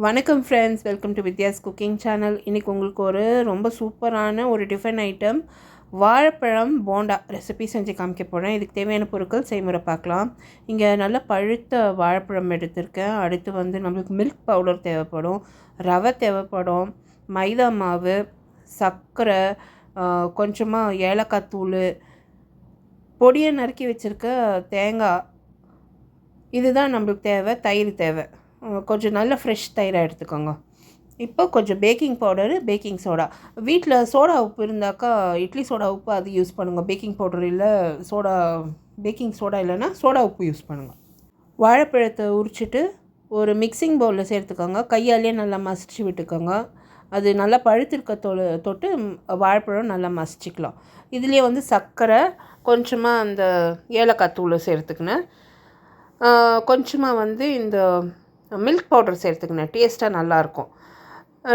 வணக்கம் friends, welcome to Vidya's cooking channel. இன்றைக்கி உங்களுக்கு ஒரு ரொம்ப சூப்பரான ஒரு டிஃபன் ஐட்டம் வாழைப்பழம் போண்டா ரெசிபி செஞ்சு காமிக்க போகிறேன். இதுக்கு தேவையான பொருட்கள் செய்முறை பார்க்கலாம். இங்கே நல்ல பழுத்த வாழைப்பழம் எடுத்திருக்கேன். அடுத்து நம்மளுக்கு மில்க் பவுடர் தேவைப்படும், ரவை தேவைப்படும், மைதா மாவு, சர்க்கரை, கொஞ்சமாக ஏலக்காய் தூள், பொடியை நறுக்கி வச்சுருக்க தேங்காய், இதுதான் நம்மளுக்கு தேவை. தயிர் தேவை, கொஞ்சம் நல்ல ஃப்ரெஷ் தயிராக எடுத்துக்கோங்க. இப்போ கொஞ்சம் பேக்கிங் பவுடரு, பேக்கிங் சோடா. வீட்டில் சோடா உப்பு இருந்தாக்கா இட்லி சோடா உப்பு அது யூஸ் பண்ணுங்கள். பேக்கிங் பவுடர் இல்லை சோடா, பேக்கிங் சோடா இல்லைன்னா சோடா உப்பு யூஸ் பண்ணுங்கள். வாழைப்பழத்தை உரிச்சிட்டு ஒரு மிக்சிங் பவுலில் சேர்த்துக்கோங்க. கையாலேயே நல்லா மசிச்சு விட்டுக்கோங்க. அது நல்லா பழுத்திருக்க தொட்டு வாழைப்பழம் நல்லா மசிச்சிக்கலாம். இதுலேயே சர்க்கரை, கொஞ்சமாக அந்த ஏலக்காய் தூள் சேர்த்துக்கினேன், கொஞ்சமாக இந்த மில்க் பவுடர் சேர்த்துக்கினேன், டேஸ்ட்டாக நல்லாயிருக்கும்.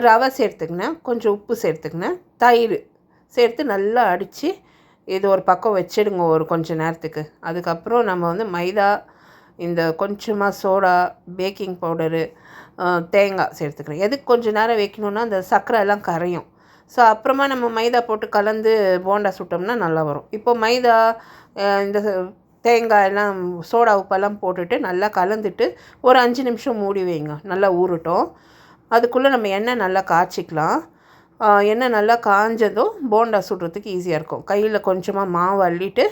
ரவை சேர்த்துக்கினேன், கொஞ்சம் உப்பு சேர்த்துக்கினேன், தயிர் சேர்த்து நல்லா அடித்து இது ஒரு பக்கம் வச்சிடுங்க ஒரு கொஞ்சம் நேரத்துக்கு. அதுக்கப்புறம் நம்ம மைதா, இந்த கொஞ்சமாக சோடா, பேக்கிங் பவுடரு, தேங்காய் சேர்த்துக்கிறேன். எதுக்கு கொஞ்சம் நேரம் வைக்கணுன்னா அந்த சர்க்கரை எல்லாம் கரையும். ஸோ அப்புறமா நம்ம மைதா போட்டு கலந்து போண்டா சுட்டோம்னா நல்லா வரும். இப்போ மைதா, இந்த தேங்காய் எல்லாம், சோடா உப்பெல்லாம் போட்டுட்டு நல்லா கலந்துட்டு ஒரு 5 நிமிஷம் மூடி வைங்க. நல்லா ஊறட்டும். அதுக்குள்ளே நம்ம எண்ணெய் நல்லா காய்ச்சிக்கலாம். எண்ணெய் நல்லா காஞ்சதும் போண்டா சுடுறதுக்கு ஈஸியாக இருக்கும். கையில் கொஞ்சமாக மாவு அள்ளிட்டு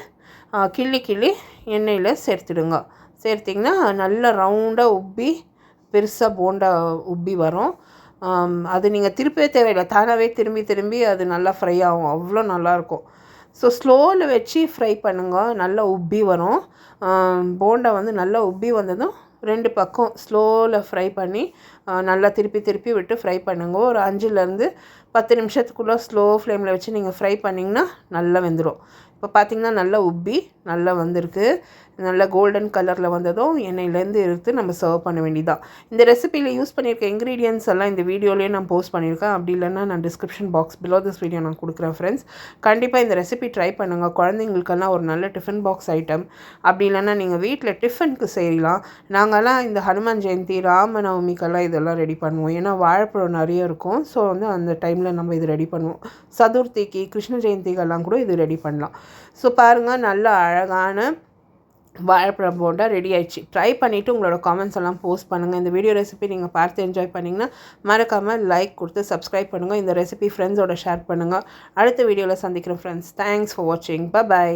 கிள்ளி எண்ணெயில் சேர்த்துடுங்க. சேர்த்திங்கன்னா நல்லா ரவுண்டாக உப்பி பெருசாக போண்டா உப்பி வரும். அது நீங்கள் திருப்பவே தேவையில்லை, தானாகவே திரும்பி அது நல்லா ஃப்ரை ஆகும். அவ்வளோ நல்லாயிருக்கும். ஸோ ஸ்லோவில் வச்சு ஃப்ரை பண்ணுங்க. நல்லா உப்பி வரும். போண்டா நல்லா உப்பி வந்ததும் 2 பக்கம் ஸ்லோவில் ஃப்ரை பண்ணி நல்லா திருப்பி விட்டு ஃப்ரை பண்ணுங்க. ஒரு 5லேருந்து 10 நிமிஷத்துக்குள்ளே ஸ்லோ ஃப்ளேமில் வச்சு நீங்கள் ஃப்ரை பண்ணிங்கன்னா நல்லா வெந்துடும். இப்போ பார்த்திங்கன்னா நல்லா உப்பி நல்லா வந்திருக்கு. நல்லா கோல்டன் கலரில் வந்ததும் எண்ணெயிலேருந்து எடுத்து நம்ம சர்வ் பண்ண வேண்டியதான். இந்த ரெசிபியில் யூஸ் பண்ணியிருக்க இன்க்ரீடியன்ஸ் எல்லாம் இந்த வீடியோலேயே நான் போஸ்ட் பண்ணியிருக்கேன். அப்படி இல்லைன்னா நான் description box below this video நான் கொடுக்குறேன் ஃப்ரெண்ட்ஸ். கண்டிப்பாக இந்த ரெசிபி ட்ரை பண்ணுங்கள். குழந்தைங்களுக்கெல்லாம் ஒரு நல்ல டிஃபன் பாக்ஸ் ஐட்டம். அப்படி இல்லைன்னா நீங்கள் வீட்டில் டிஃபனுக்கு செய்யலாம். நாங்கள்லாம் இந்த ஹனுமான் ஜெயந்தி, ராமநவமிக்கெல்லாம் இதெல்லாம் ரெடி பண்ணுவோம். ஏன்னா வாழைப்பழம் நிறைய இருக்கும். ஸோ அந்த டைமில் நம்ம இது ரெடி பண்ணுவோம். சதுர்த்திக்கு, கிருஷ்ண ஜெயந்திக்கெல்லாம் கூட இது ரெடி பண்ணலாம். ஸோ பாருங்கள், நல்ல அழகான வாழைப்பழம் போண்டா ரெடி ஆயிடுச்சு. ட்ரை பண்ணிவிட்டு உங்களோட காமெண்ட்ஸ் எல்லாம் போஸ்ட் பண்ணுங்கள். இந்த வீடியோ ரெசிபி நீங்கள் பார்த்து என்ஜாய் பண்ணிங்கன்னா மறக்காமல் லைக் கொடுத்து சப்ஸ்கிரைப் பண்ணுங்கள். இந்த ரெசிபி ஃப்ரெண்ட்ஸோட ஷேர் பண்ணுங்கள். அடுத்த வீடியோவில் சந்திக்கிறேன் ஃப்ரெண்ட்ஸ். தேங்க்ஸ் ஃபார் வாட்சிங். பை.